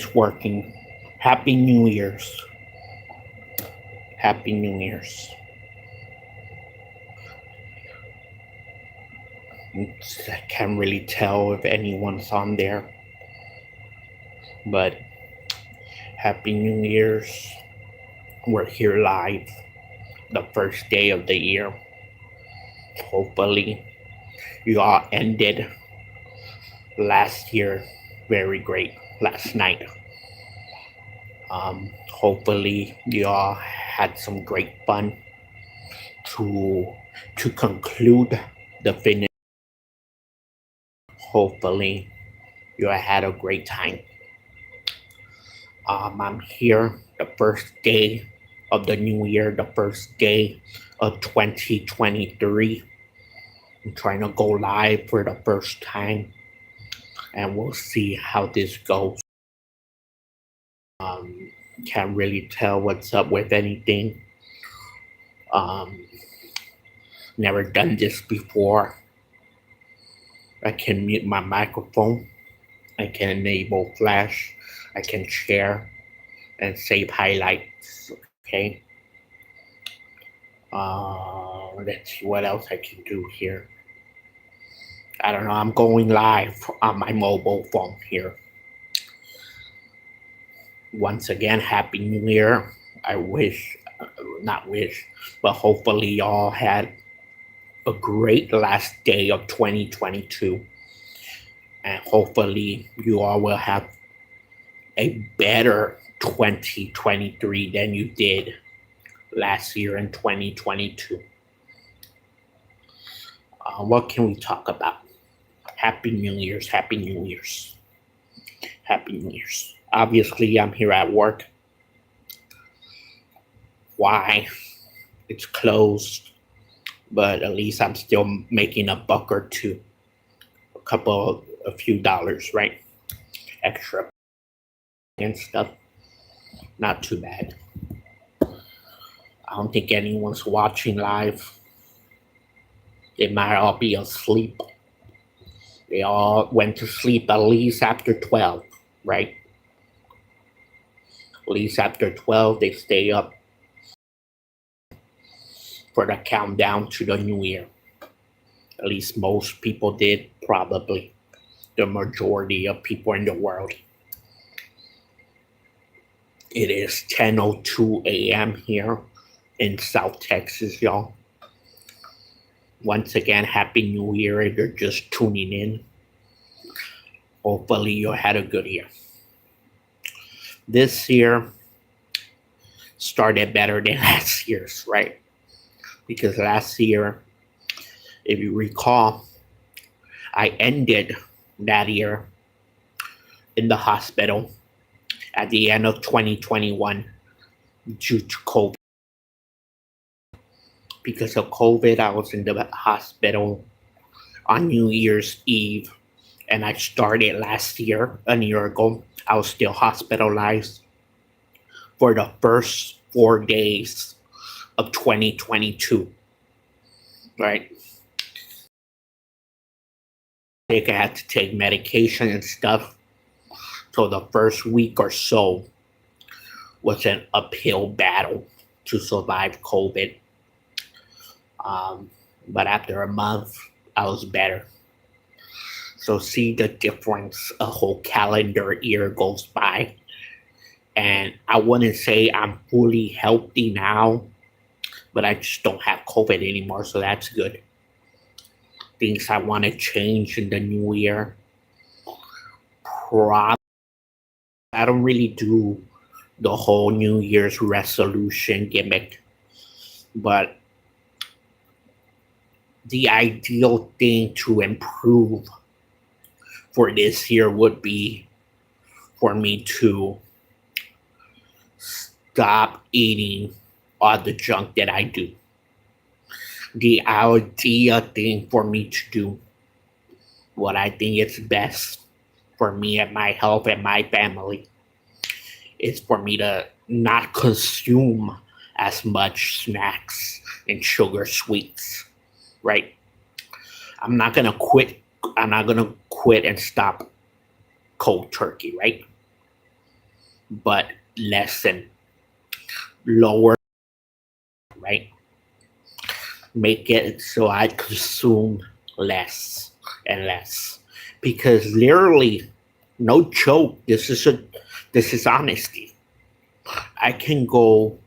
it's working. Happy New Year's. Happy New Year's. I can't really tell if anyone's on there, but Happy New Year's. We're here live the first day of the year. Hopefully, you all ended last year very great last night. Hopefully, you all had some great fun to conclude the finish. Hopefully, you all had a great time. I'm here the first day of the new year, the first day of 2023. I'm trying to go live for the first time, and we'll see how this goes. Can't really tell what's up with anything. Um, Never done this before. I can mute my microphone. I can enable flash. I can share and save highlights. Okay. Let's see what else I can do here. I don't know. I'm going live on my mobile phone here. Once again, Happy New Year. I wish, not wish, but hopefully y'all had a great last day of 2022. And hopefully you all will have a better 2023 than you did last year in 2022. What can we talk about? Happy New Year's, Happy New Year's, Happy New Year's. Obviously, I'm here at work. Why? It's closed, but at least I'm still making a buck or two, a few dollars, right? Extra and stuff. Not too bad. I don't think anyone's watching live. They might all be asleep. They all went to sleep at least after 12, right? At least after 12, they stay up for the countdown to the new year. At least most people did, probably. The majority of people in the world. It is 10:02 a.m. here in South Texas, y'all. Once again, Happy New Year if you're just tuning in. Hopefully you had a good year. This year started better than last year's, right? Because last year, if you recall, I ended that year in the hospital at the end of 2021 due to COVID. Because of COVID, I was in the hospital on New Year's Eve, and I started last year, a year ago. I was still hospitalized for the first 4 days of 2022, right? I had to take medication and stuff. So the first week or so was an uphill battle to survive COVID. But after a month, I was better. So see the difference, a whole calendar year goes by. And I wouldn't say I'm fully healthy now, but I just don't have COVID anymore, so that's good. Things I want to change in the new year. Probably, I don't really do the whole New Year's resolution gimmick, but the ideal thing to improve for this year would be for me to stop eating all the junk that I do. The ideal thing for me to do, what I think is best for me and my health and my family, is for me to not consume as much snacks and sugar sweets, right? I'm not gonna quit and stop cold turkey, right? but lessen, lower, right? Make it so I consume less and less. Because literally, no joke, this is honesty. I can go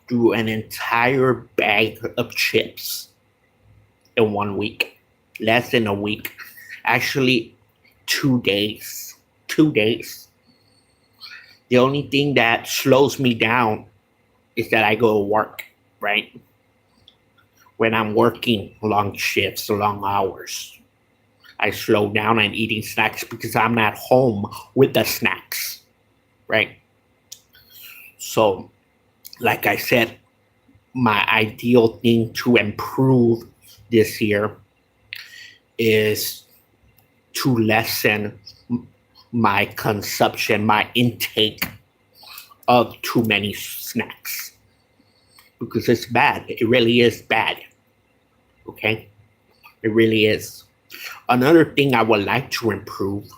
through an entire bag of chips in 1 week. Less than a week. Actually, 2 days. 2 days. The only thing that slows me down is that I go to work, right? When I'm working long shifts, long hours, I slow down on eating snacks because I'm not home with the snacks, right? So, like I said, my ideal thing to improve this year is to lessen my consumption, my intake of too many snacks, because it's bad. It really is bad. Okay? It really is. Another thing I would like to improve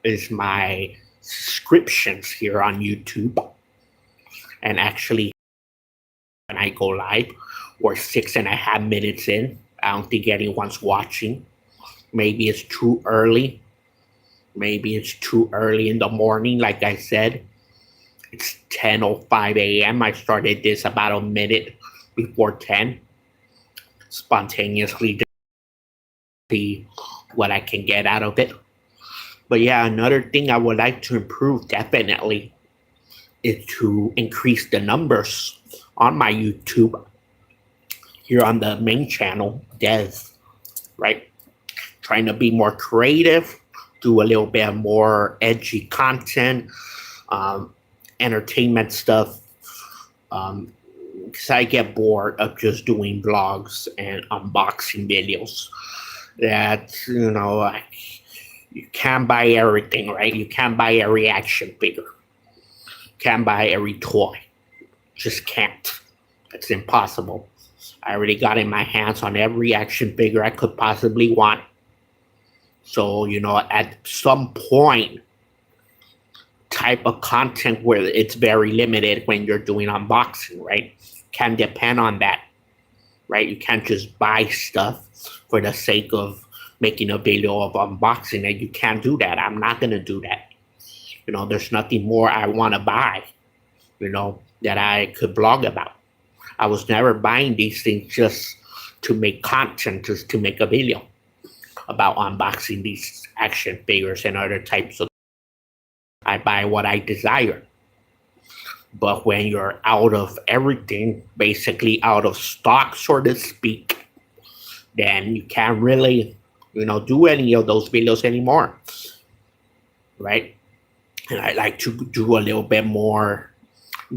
is my subscriptions here on YouTube. And actually, when I go live, or 6.5 minutes in, I don't think anyone's watching. Maybe it's too early. Maybe it's too early in the morning, like I said. It's 10:05 a.m. I started this about a minute before 10. Spontaneously see what I can get out of it. But yeah, another thing I would like to improve definitely is to increase the numbers on my YouTube here on the main channel, Des, right? Trying to be more creative, do a little bit more edgy content, entertainment stuff. Because I get bored of just doing vlogs and unboxing videos. That, you can't buy everything, right? You can't buy every action figure. You can't buy every toy. Just can't. It's impossible. I already got in my hands on every action figure I could possibly want. So, at some point, type of content where it's very limited when you're doing unboxing, right? Can depend on that, right? You can't just buy stuff for the sake of making a video of unboxing, and you can't do that. I'm not going to do that. There's nothing more I want to buy, that I could blog about. I was never buying these things just to make content, just to make a video about unboxing these action figures and other types of. I buy what I desire. But when you're out of everything, basically out of stock, so to speak, then you can't really, do any of those videos anymore, right? And I like to do a little bit more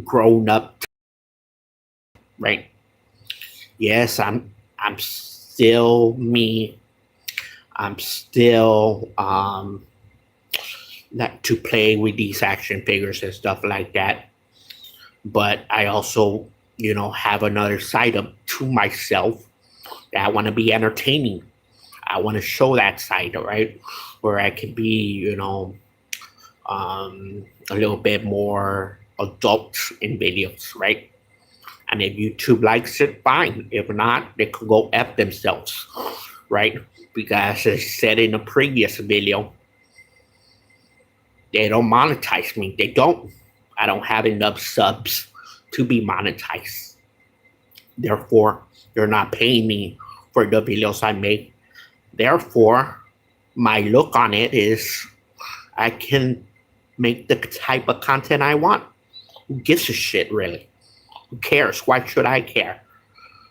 grown up, right? Yes, I'm still me. I'm still like to play with these action figures and stuff like that. But I also, have another side to myself that I want to be entertaining. I want to show that side, right? Where I can be, a little bit more adult in videos, right? And if YouTube likes it, fine. If not, they could go F themselves, right? Because as I said in a previous video, they don't monetize me. They don't. I don't have enough subs to be monetized. Therefore, they're not paying me for the videos I make. Therefore, my look on it is I can make the type of content I want. Who gives a shit, really? Who cares? Why should I care?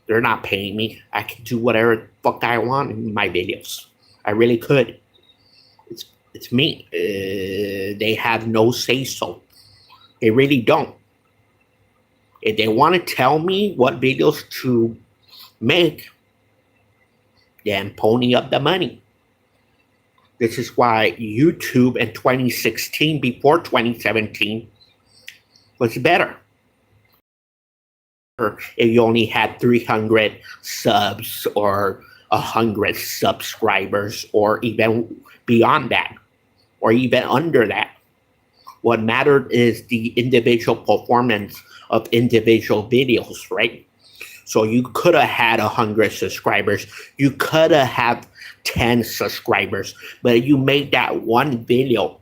They're not paying me. I can do whatever the fuck I want in my videos. I really could. It's me. They have no say-so. They really don't. If they want to tell me what videos to make, then pony up the money. This is why YouTube in 2016, before 2017, was better. If you only had 300 subs or 100 subscribers, or even beyond that, or even under that, What mattered is the individual performance of individual videos, right? So you could have had 100 subscribers. You could have had 10 subscribers, but you made that one video.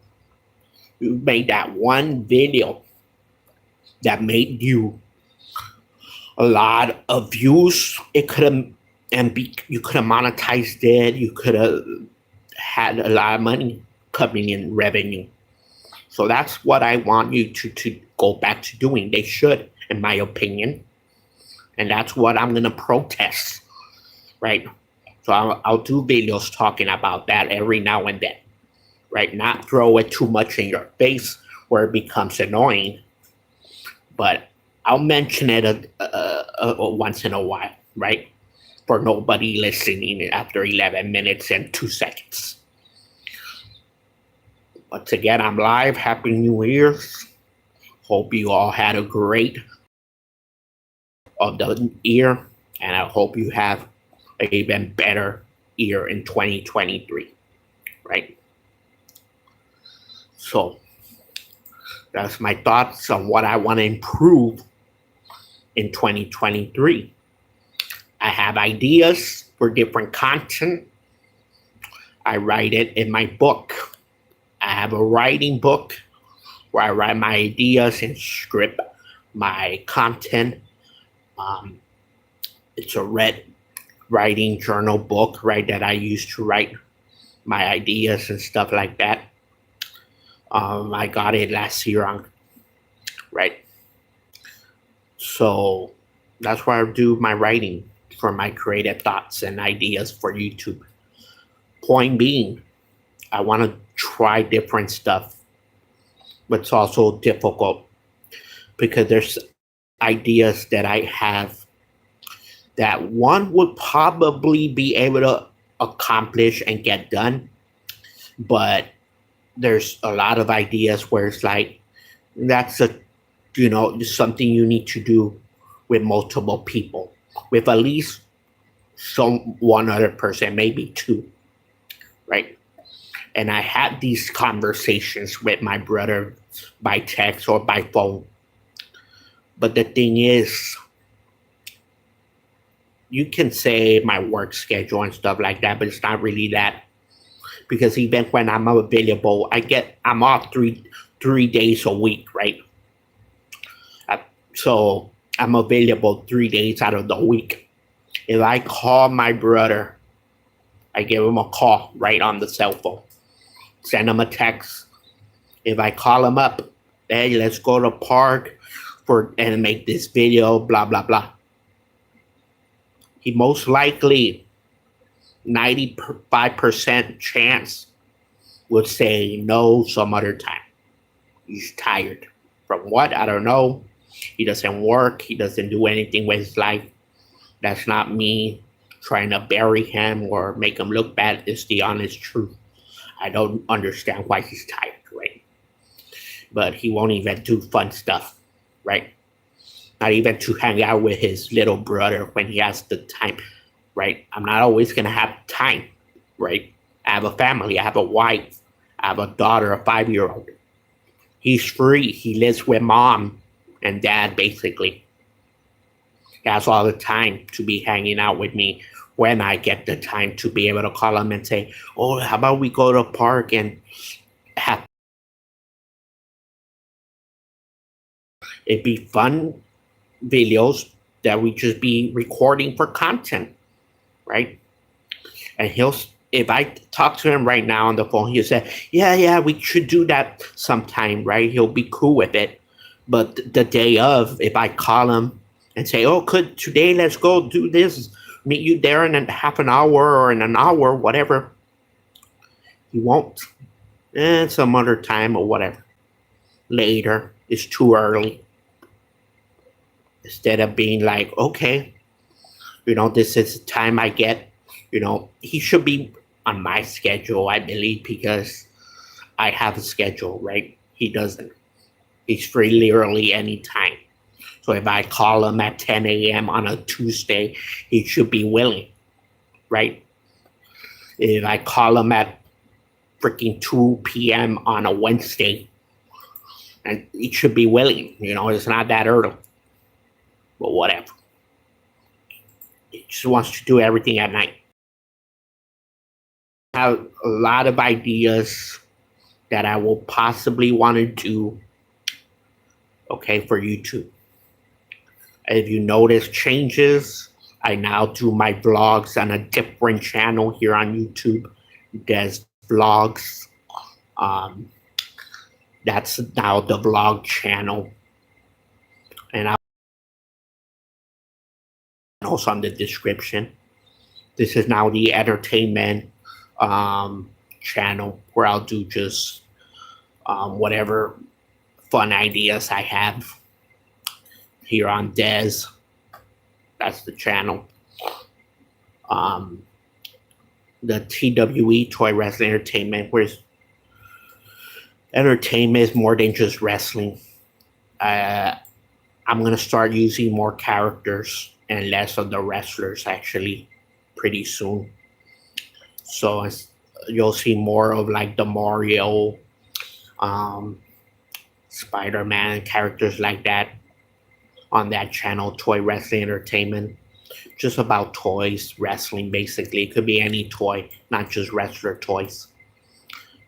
You made that one video that made you a lot of views. It could have, you could have monetized it. You could have had a lot of money coming in revenue. So that's what I want you to go back to doing. They should, in my opinion. And that's what I'm going to protest, right? So I'll do videos talking about that every now and then, right? Not throw it too much in your face where it becomes annoying, but I'll mention it once in a while, right? For nobody listening after 11 minutes and 2 seconds. Once again, I'm live. Happy New Year's. Hope you all had a great of the year, and I hope you have an even better year in 2023, right? So that's my thoughts on what I want to improve in 2023. I have ideas for different content. I write it in my book. I have a writing book where I write my ideas and script my content. It's a red writing journal book, right, that I use to write my ideas and stuff like that. I got it last year on, right? So that's where I do my writing for my creative thoughts and ideas for YouTube. Point being, I want to try different stuff, but it's also difficult because there's ideas that I have that one would probably be able to accomplish and get done, but there's a lot of ideas where it's like that's something you need to do with multiple people, with at least one other person, maybe two, right? And I had these conversations with my brother by text or by phone. But the thing is, you can say my work schedule and stuff like that, but it's not really that. Because even when I'm available, I'm off three days a week, right? So I'm available 3 days out of the week. If I call my brother, I give him a call right on the cell phone, send him a text. If I call him up, hey, let's go to the park and make this video, blah, blah, blah. He most likely, 95% chance, would say no some other time. He's tired. From what? I don't know. He doesn't work. He doesn't do anything with his life. That's not me trying to bury him or make him look bad. It's the honest truth. I don't understand why he's tired, right? But he won't even do fun stuff, right? Not even to hang out with his little brother when he has the time, right? I'm not always going to have time, right? I have a family. I have a wife. I have a daughter, a 5-year-old. He's free. He lives with mom and dad, basically. He has all the time to be hanging out with me when I get the time to be able to call him and say, oh, how about we go to the park and have... It'd be fun videos that we just be recording for content, right? And if I talk to him right now on the phone, he'll say, yeah, we should do that sometime, right? He'll be cool with it. But the day of, if I call him and say, oh, today let's go do this, meet you there in half an hour or in an hour, whatever, he won't. Some other time or whatever. Later, it's too early. Instead of being like, okay, this is the time I get, he should be on my schedule, I believe, because I have a schedule, right? He doesn't. He's free literally anytime. So if I call him at 10 a.m. on a Tuesday, he should be willing, right? If I call him at freaking 2 p.m. on a Wednesday, And it should be willing, it's not that early. But whatever. It just wants to do everything at night. I have a lot of ideas that I will possibly want to do, okay, for YouTube. If you notice changes, I now do my vlogs on a different channel here on YouTube. There's vlogs. That's now the vlog channel. And I'll also on the description. This is now the entertainment channel where I'll do just whatever fun ideas I have here on Dez. That's the channel. The TWE, Toy Wrestling Entertainment, where entertainment is more than just wrestling. I'm going to start using more characters and less of the wrestlers actually pretty soon. So you'll see more of like the Mario, Spider-Man, characters like that on that channel, Toy Wrestling Entertainment. Just about toys, wrestling basically. It could be any toy, not just wrestler toys.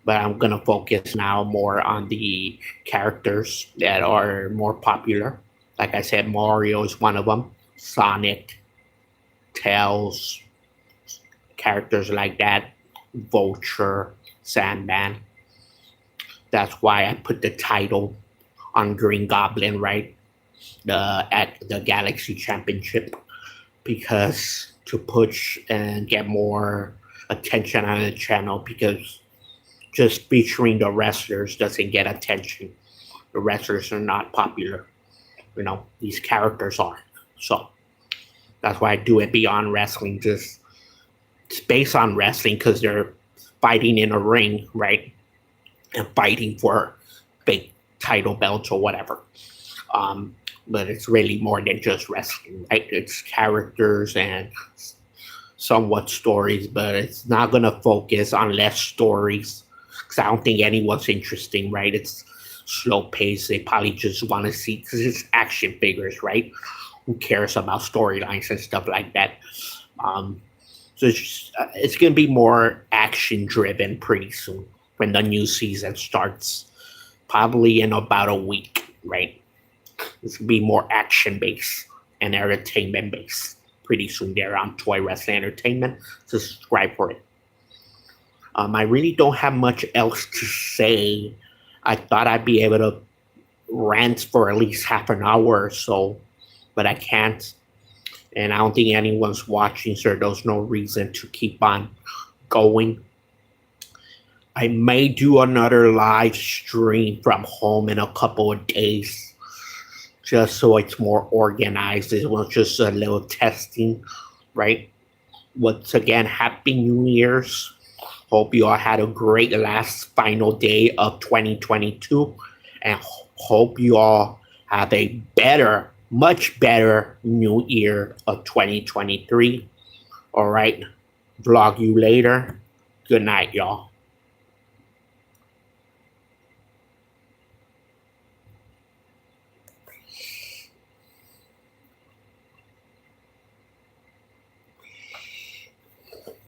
But I'm going to focus now more on the characters that are more popular. Like I said, Mario is one of them. Sonic, Tails, characters like that. Vulture, Sandman. That's why I put the title on Green Goblin, right? At the Galaxy Championship, because to push and get more attention on the channel, because just featuring the wrestlers doesn't get attention. The wrestlers are not popular. These characters are. So that's why I do it beyond wrestling. Just it's based on wrestling because they're fighting in a ring, right? And fighting for big title belts or whatever. But it's really more than just wrestling, right? It's characters and somewhat stories, but it's not going to focus on less stories because I don't think anyone's interesting, right? It's slow pace. They probably just want to see, because it's action figures, right? Who cares about storylines and stuff like that? So it's going to be more action driven pretty soon when the new season starts, probably in about a week, right? It's going to be more action based and entertainment based pretty soon there on Toy Wrestling Entertainment. So subscribe for it. I really don't have much else to say. I thought I'd be able to rant for at least half an hour or so, but I can't. And I don't think anyone's watching, so there's no reason to keep on going. I may do another live stream from home in a couple of days, just so it's more organized. It was just a little testing, right? Once again, Happy New Year's. Hope you all had a great last final day of 2022, and hope you all have a better, much better new year of 2023. All right. Vlog you later. Good night, y'all.